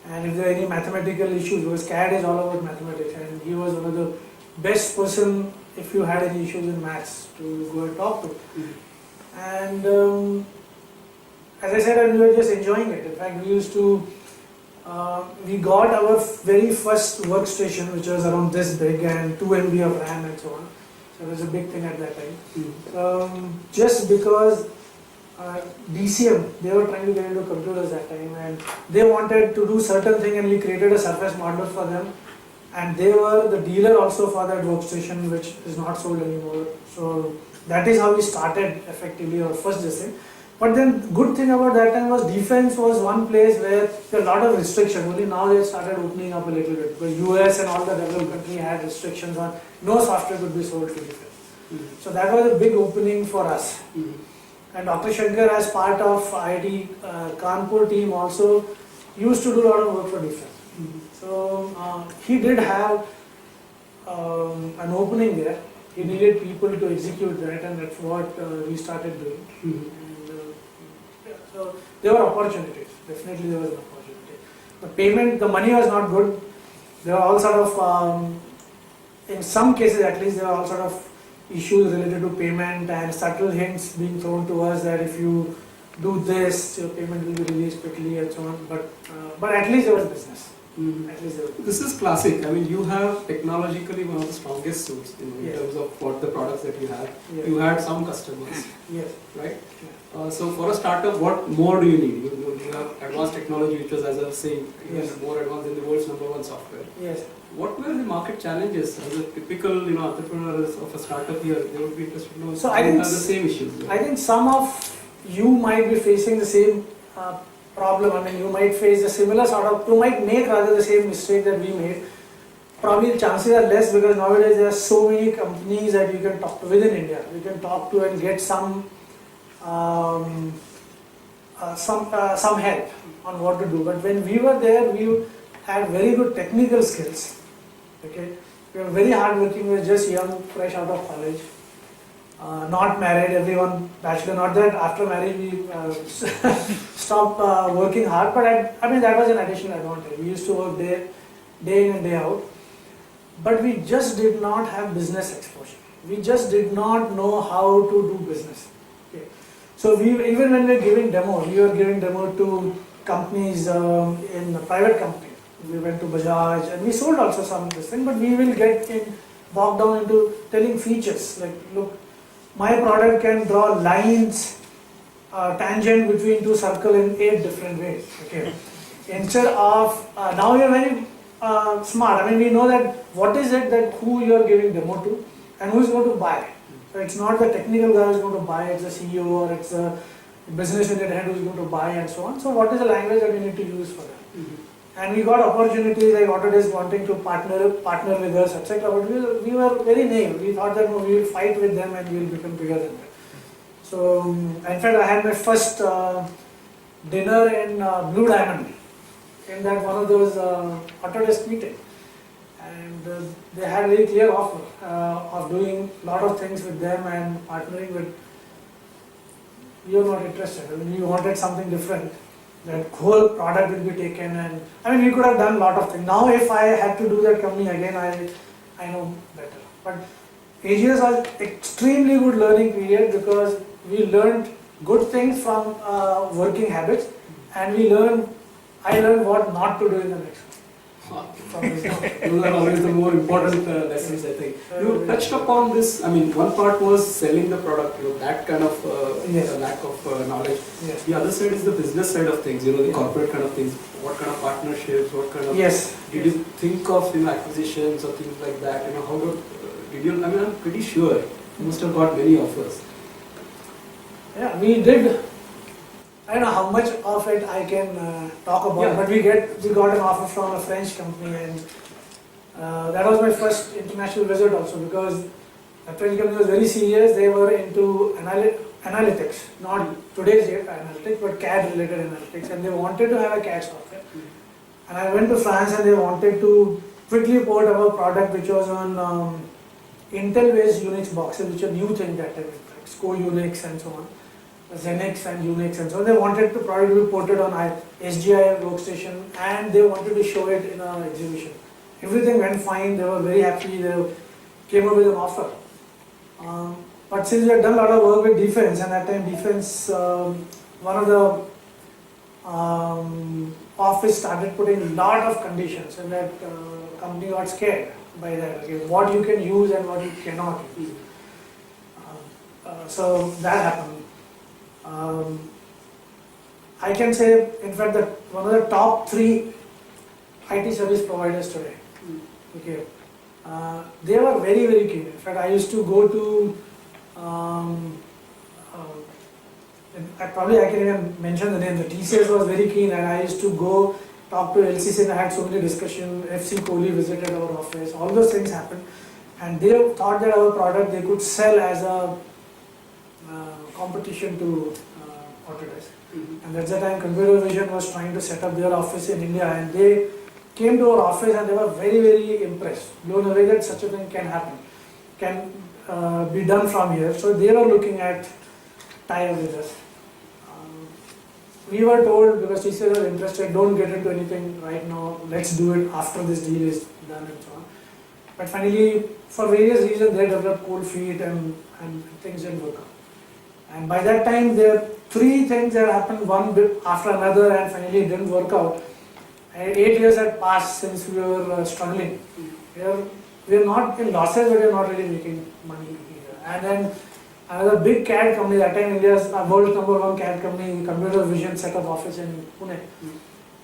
and if there are any mathematical issues, because CAD is all about mathematics, and he was one of the best person if you had any issues in maths to go and talk to. And as I said, we were just enjoying it. In fact, we used to, we got our very first workstation, which was around this big and 2 MB of RAM and so on. So it was a big thing at that time. Just because DCM, they were trying to get into computers that time, and they wanted to do certain thing, and we created a surface model for them, and they were the dealer also for that workstation, which is not sold anymore. So that is how we started effectively our first design. But then good thing about that time was defense was one place where there were a lot of restrictions. Only now they started opening up a little bit, because US and all the developed countries had restrictions on no software could be sold to defense. So that was a big opening for us. And Dr. Shankar, as part of IIT Kanpur team, also used to do a lot of work for defense. So he did have an opening there. He needed people to execute that, and that's what we started doing. And, so there were opportunities. Definitely there was an opportunity. The payment, the money was not good. There were all sort of, in some cases at least, there were all sort of issues related to payment and subtle hints being thrown to us that if you do this, your payment will be released quickly and so on. But at least there was business. At least there was business. This is classic. I mean, you have technologically one of the strongest suits in terms of what the products that you have. You had some customers, right? So for a startup, what more do you need? You have advanced technology, which was, as I was saying, more advanced than the world's #1 software. What were the market challenges? As a typical entrepreneur of a startup here, they would be interested to know. So I think the same issues. I think some of you might be facing the same problem. I mean, you might face a similar sort of, you might make rather the same mistake that we made. Probably the chances are less, because nowadays there are so many companies that you can talk to within India. You can talk to and get some help on what to do. But when we were there, we had very good technical skills. Okay, we were very hardworking. We were just young, fresh out of college, not married. Everyone bachelor. Not that after marriage we stopped working hard, but I mean that was an additional advantage. We used to work day in and day out, but we just did not have business exposure. We just did not know how to do business. Okay. So even when we were giving demo, we were giving demo to companies in private companies. We went to Bajaj and we sold also some of this thing, but we will get bogged down into telling features like, look, my product can draw lines, tangent between two circles in 8 different ways. Okay. Instead of now we are very smart. I mean, we know that what is it that who you are giving demo to and who is going to buy. So it's not the technical guy who is going to buy, it's the CEO or it's the business unit head who is going to buy and so on. So what is the language that we need to use for that? And we got opportunities like Autodesk wanting to partner with us, etc. But we were very naive. We thought that we will fight with them and we will become bigger than that. So in fact, I had my first dinner in Blue Diamond in that one of those Autodesk meetings. And they had a very clear offer of doing a lot of things with them and partnering with. We were not interested. I mean, we wanted something different. That whole product will be taken, and I mean, we could have done a lot of things. Now, if I had to do that company again, I know better. But AGS was extremely good learning period because we learned good things from working habits, and I learned what not to do in the next one. Those are always the more important lessons, I think. You touched upon this. I mean, one part was selling the product, that kind of lack of knowledge. The other side is the business side of things, the corporate kind of things. What kind of partnerships, what kind of... Did you think of acquisitions or things like that? How did you... I mean, I'm pretty sure you must have got many offers. Yeah, we did. I don't know how much of it I can talk about, but we got an offer from a French company, and that was my first international visit also, because the French company was very serious. They were into analytics, not today's analytics, but CAD related analytics, and they wanted to have a CAD software. And I went to France and they wanted to quickly port our product, which was on Intel based Unix boxes, which are new thing that time, like SCO Unix and so on. Xenix and Unix and so on. They wanted the product to be ported on SGI workstation and they wanted to show it in an exhibition. Everything went fine, they were very happy, they came up with an offer. But since we had done a lot of work with defense, and at that time defense, one of the office started putting a lot of conditions, and that company got scared by that, okay, what you can use and what you cannot use. So that happened. I can say, in fact, that one of the top 3 IT service providers today, okay, they were very, very keen. In fact, I used to go to, I can even mention the name, the TCS was very keen, and I used to go talk to LCC, and I had so many discussions. FC Kohli visited our office, all those things happened, and they thought that our product they could sell as a competition to Autodesk. And at that time, Computer Vision was trying to set up their office in India, and they came to our office and they were very, very impressed, blown away that such a thing can happen, can be done from here. So they were looking at tie-up with us. We were told, because TCS was interested, don't get into anything right now, let's do it after this deal is done and so on. But finally, for various reasons, they developed cold feet and things didn't work out. And by that time, there are 3 things that happened, one bit after another, and finally it didn't work out. And 8 years had passed since we were struggling. We are not in losses, but we are not really making money either. And then another big CAD company, that time India's world's #1 CAD company, Computer Vision, set up office in Pune.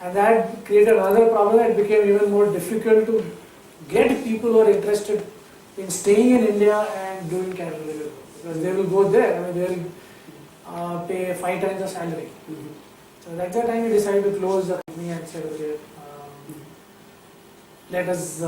And that created another problem. It became even more difficult to get people who are interested in staying in India and doing CAD related work. Because they will go there, I mean, they will pay 5 times the salary. So at that time we decided to close the company and said, okay, let us,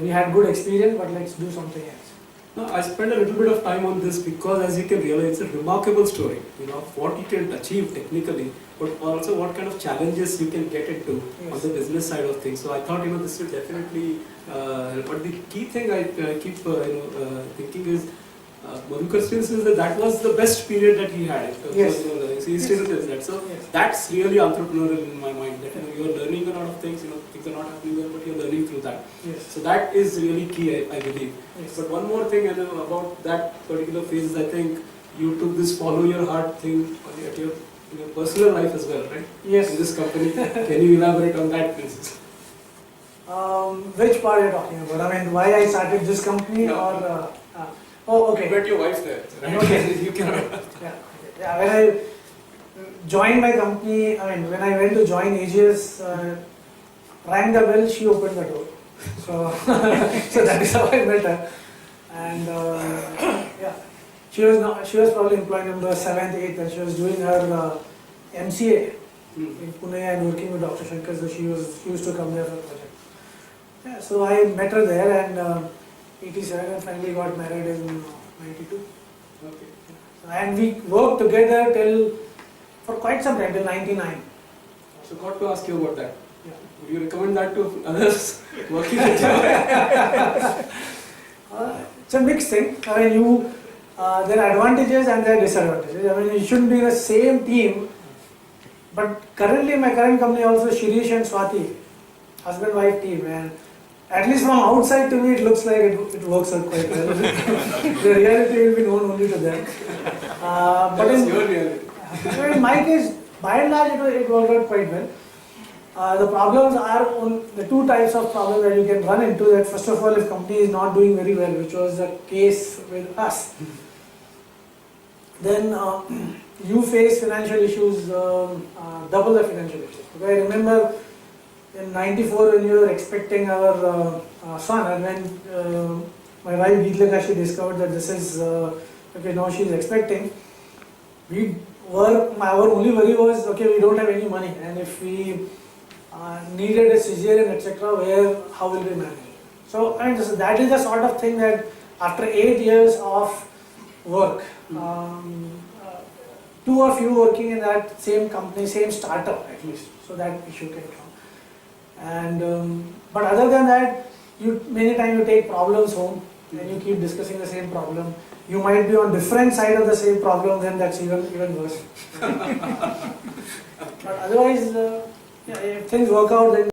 we had good experience, but let's do something else. No, I spent a little bit of time on this because, as you can realize, it's a remarkable story, of what you can achieve technically, but also what kind of challenges you can get into on the business side of things. So I thought, this will definitely help. But the key thing I keep, thinking is, Madhukar still says that was the best period that he had. So he still says that. So that's really entrepreneurial in my mind. That you're learning a lot of things. Things are not happening well, but you're learning through that. Yes. So that is really key, I believe. Yes. But one more thing, about that particular phase, I think you took this follow your heart thing at your personal life as well, right? Yes. In this company. Can you elaborate on that, please? Which part are you talking about? I mean, why I started this company or? Oh, okay. You met your wife there, right? Okay. You can. Yeah, when I joined my company, when I went to join AGS, rang the bell, she opened the door. So, so that is how I met her. And she was probably employee number 7th, 8th, and she was doing her MCA in Pune and working with Dr. Shankar, so she used to come there for a project. Yeah, so I met her there and 87 and finally got married in 92. Okay. And we worked together for quite some time, till 99. So got to ask you about that. Yeah. Would you recommend that to others working with you? It's a mixed thing. There are advantages and there are disadvantages. You shouldn't be in the same team. But currently, my current company also, Shirish and Swati, husband-wife team. And at least from outside to me, it looks like it works out quite well. The reality will be known only to them. But Your reality. in my case, by and large, it worked out quite well. The problems are the 2 types of problems that you can run into. That first of all, if company is not doing very well, which was the case with us, then you face financial issues, double the financial issues. Okay, I remember in 94 when we were expecting our son, and when my wife Geetlaka, she discovered that this is, now she is expecting, our only worry was, we don't have any money, and if we needed a cesarean, etc., how will we manage? So that is the sort of thing that after 8 years of work, 2 of you working in that same company, same startup at least, so that issue can come. And but other than that, many times you take problems home. and you keep discussing the same problem, you might be on different side of the same problem, then that's even worse. But otherwise, yeah, if things work out, then